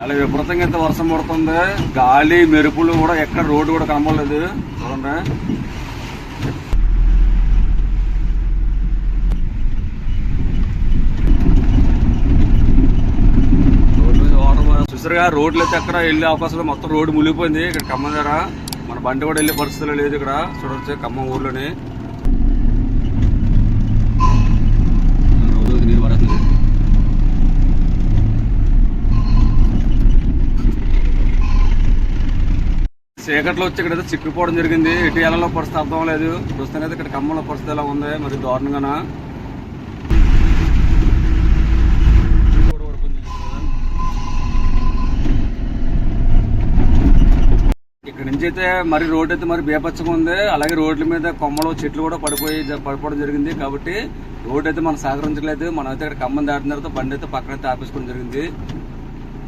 అలా విపరీతంగా ఎంత వర్షం పడుతుంది, గాలి మెరుపులు కూడా ఎక్కడ రోడ్డు కూడా కనబడలేదు. చూడండి, రోడ్డు మీద వాటర్ చూసారుగా. రోడ్లు అయితే ఎక్కడ వెళ్ళే అవకాశం, మొత్తం రోడ్డు మునిగిపోయింది. ఇక్కడ ఖమ్మం దగ్గర మన బండి కూడా వెళ్ళే పరిస్థితులు లేదు. ఇక్కడ చూడవచ్చు ఖమ్మం ఊర్లోని నీరు పడుతుంది. చీకట్లో వచ్చి ఇక్కడ చిక్కుపోవడం జరిగింది. ఎటు ఎలా పరిస్థితి అర్థం లేదు. ప్రస్తుతం అయితే ఇక్కడ ఖమ్మంలో పరిస్థితి ఎలా ఉంది మరి దారుణంగానా. ఇక్కడ నుంచి అయితే మరి రోడ్డు అయితే మరి బీభత్సంగా ఉంది. అలాగే రోడ్ల మీద కొమ్మలు చెట్లు కూడా పడిపోవడం జరిగింది. కాబట్టి రోడ్డు అయితే మనం సహకరించలేదు. మనం అయితే ఇక్కడ ఖమ్మం దాటిన తర్వాత బండి అయితే పక్కనైతే ఆపేసుకోవడం జరిగింది.